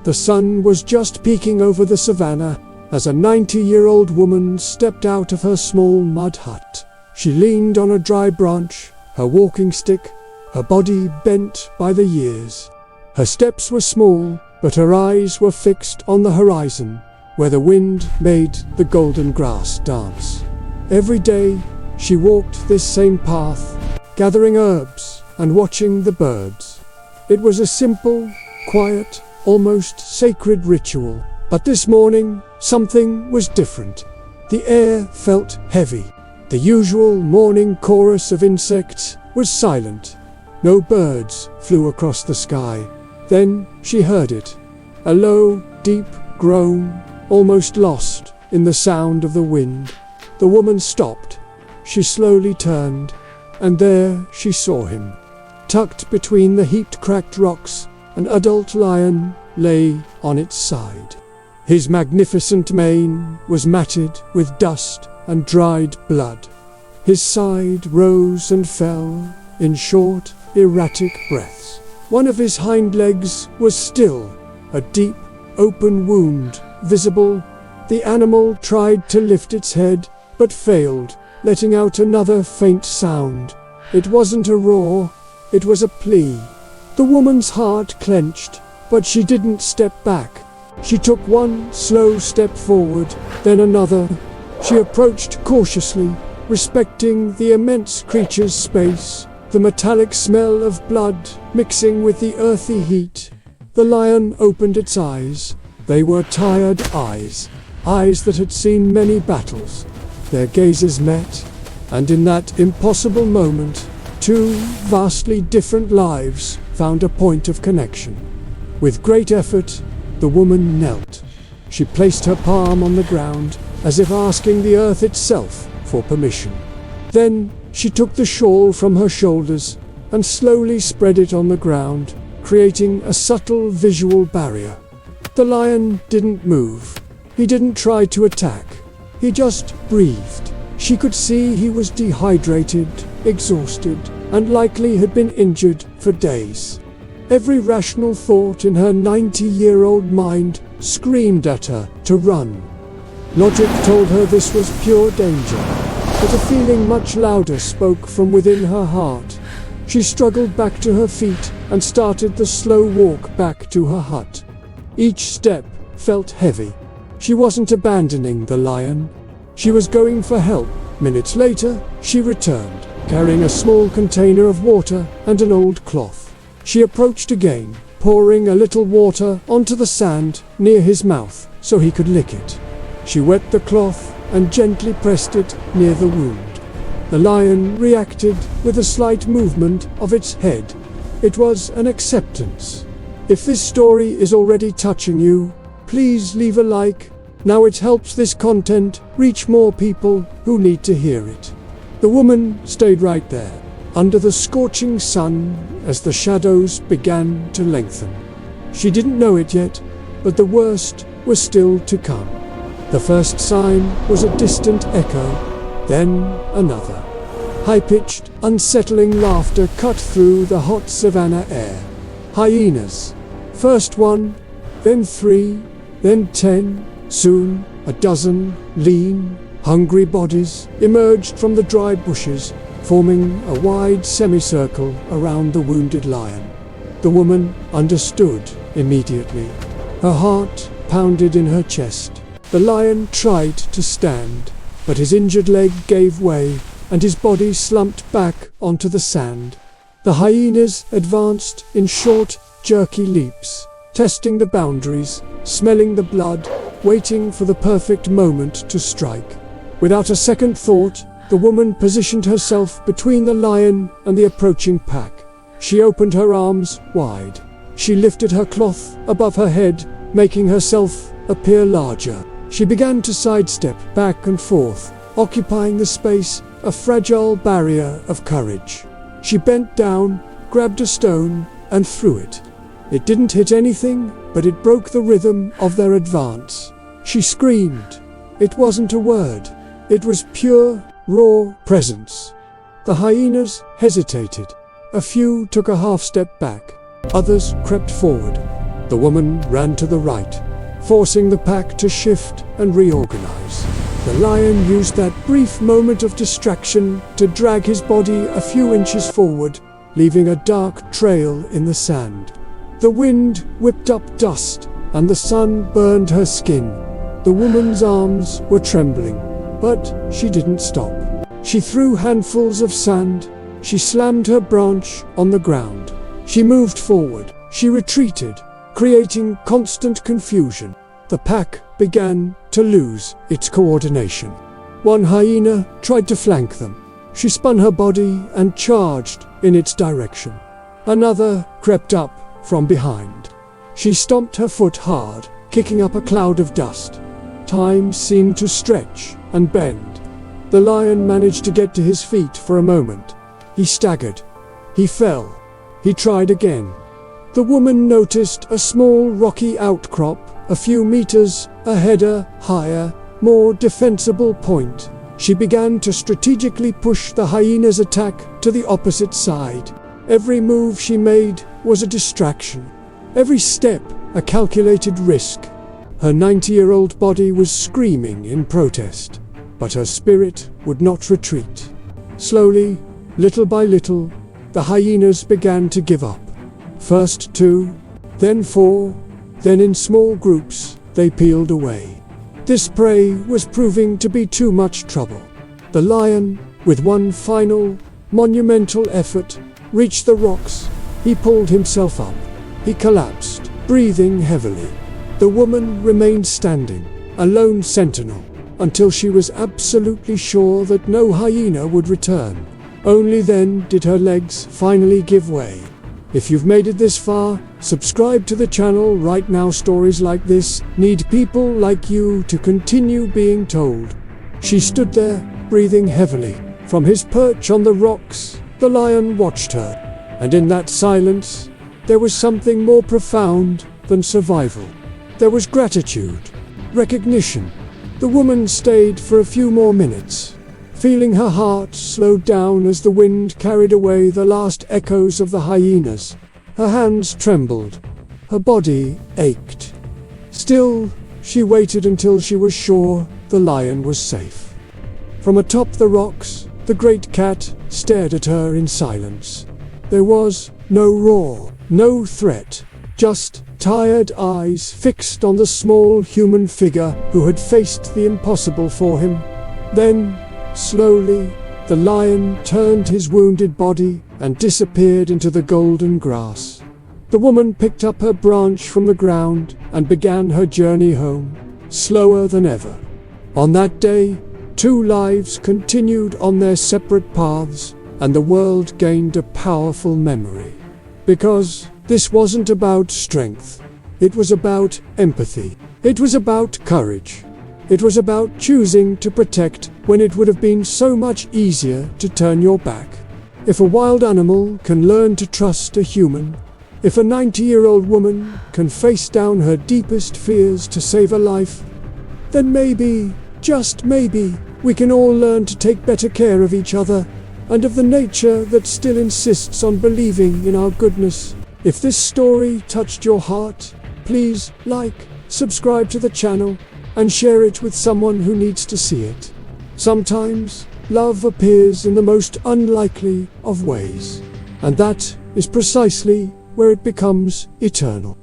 The sun was just peeking over the savannah as a 90-year-old woman stepped out of her small mud hut. She leaned on a dry branch, her walking stick, her body bent by the years. Her steps were small, but her eyes were fixed on the horizon, where the wind made the golden grass dance. Every day, she walked this same path, gathering herbs and watching the birds. It was a simple, quiet, almost sacred ritual. But this morning, something was different. The air felt heavy. The usual morning chorus of insects was silent. No birds flew across the sky. Then she heard it. A low, deep groan, almost lost in the sound of the wind. The woman stopped. She slowly turned, and there she saw him. Tucked between the heaped cracked rocks, an adult lion lay on its side. His magnificent mane was matted with dust and dried blood. His side rose and fell in short, erratic breaths. One of his hind legs was still, a deep, open wound visible. The animal tried to lift its head, but failed, letting out another faint sound. It wasn't a roar, it was a plea. The woman's heart clenched, but she didn't step back. She took one slow step forward, then another. She approached cautiously, respecting the immense creature's space, the metallic smell of blood mixing with the earthy heat. The lion opened its eyes. They were tired eyes, eyes that had seen many battles. Their gazes met, and in that impossible moment, two vastly different lives found a point of connection. With great effort, the woman knelt. She placed her palm on the ground, as if asking the earth itself for permission. Then she took the shawl from her shoulders and slowly spread it on the ground, creating a subtle visual barrier. The lion didn't move. He didn't try to attack. He just breathed. She could see he was dehydrated, exhausted, and likely had been injured for days. Every rational thought in her 90-year-old mind screamed at her to run. Logic told her this was pure danger, but a feeling much louder spoke from within her heart. She struggled back to her feet and started the slow walk back to her hut. Each step felt heavy. She wasn't abandoning the lion. She was going for help. Minutes later, she returned, carrying a small container of water and an old cloth. She approached again, pouring a little water onto the sand near his mouth so he could lick it. She wet the cloth and gently pressed it near the wound. The lion reacted with a slight movement of its head. It was an acceptance. If this story is already touching you, please leave a like. Now it helps this content reach more people who need to hear it. The woman stayed right there, under the scorching sun, as the shadows began to lengthen. She didn't know it yet, but the worst was still to come. The first sign was a distant echo, then another. High-pitched, unsettling laughter cut through the hot savannah air. Hyenas. First one, then 3, then 10, soon a dozen lean, hungry bodies emerged from the dry bushes, forming a wide semicircle around the wounded lion. The woman understood immediately. Her heart pounded in her chest. The lion tried to stand, but his injured leg gave way, and his body slumped back onto the sand. The hyenas advanced in short, jerky leaps, testing the boundaries, smelling the blood, waiting for the perfect moment to strike. Without a second thought, the woman positioned herself between the lion and the approaching pack. She opened her arms wide. She lifted her cloth above her head, making herself appear larger. She began to sidestep back and forth, occupying the space, a fragile barrier of courage. She bent down, grabbed a stone, and threw it. It didn't hit anything, but it broke the rhythm of their advance. She screamed. It wasn't a word. It was pure, raw presence. The hyenas hesitated. A few took a half step back. Others crept forward. The woman ran to the right, forcing the pack to shift and reorganize. The lion used that brief moment of distraction to drag his body a few inches forward, leaving a dark trail in the sand. The wind whipped up dust, and the sun burned her skin. The woman's arms were trembling, but she didn't stop. She threw handfuls of sand. She slammed her branch on the ground. She moved forward. She retreated, creating constant confusion. The pack began to lose its coordination. One hyena tried to flank them. She spun her body and charged in its direction. Another crept up from behind. She stomped her foot hard, kicking up a cloud of dust. Time seemed to stretch and bend. The lion managed to get to his feet for a moment. He staggered. He fell. He tried again. The woman noticed a small rocky outcrop a few meters ahead, a higher, more defensible point. She began to strategically push the hyena's attack to the opposite side. Every move she made was a distraction. Every step a calculated risk. Her 90-year-old body was screaming in protest, but her spirit would not retreat. Slowly, little by little, the hyenas began to give up. First 2, then 4, then in small groups, they peeled away. This prey was proving to be too much trouble. The lion, with one final, monumental effort, reached the rocks. He pulled himself up. He collapsed, breathing heavily. The woman remained standing, a lone sentinel, until she was absolutely sure that no hyena would return. Only then did her legs finally give way. If you've made it this far, subscribe to the channel right now. Stories like this need people like you to continue being told. She stood there, breathing heavily. From his perch on the rocks, the lion watched her. And in that silence, there was something more profound than survival. There was gratitude, recognition. The woman stayed for a few more minutes, feeling her heart slow down as the wind carried away the last echoes of the hyenas. Her hands trembled. Her body ached. Still, she waited until she was sure the lion was safe. From atop the rocks, the great cat stared at her in silence. There was no roar, no threat, just tired eyes fixed on the small human figure who had faced the impossible for him. Then, slowly, the lion turned his wounded body and disappeared into the golden grass. The woman picked up her branch from the ground and began her journey home, slower than ever. On that day, 2 lives continued on their separate paths, and the world gained a powerful memory. Because this wasn't about strength. It was about empathy. It was about courage. It was about choosing to protect when it would have been so much easier to turn your back. If a wild animal can learn to trust a human, if a 90-year-old woman can face down her deepest fears to save a life, then maybe, just maybe, we can all learn to take better care of each other and of the nature that still insists on believing in our goodness. If this story touched your heart, please like, subscribe to the channel, and share it with someone who needs to see it. Sometimes, love appears in the most unlikely of ways, and that is precisely where it becomes eternal.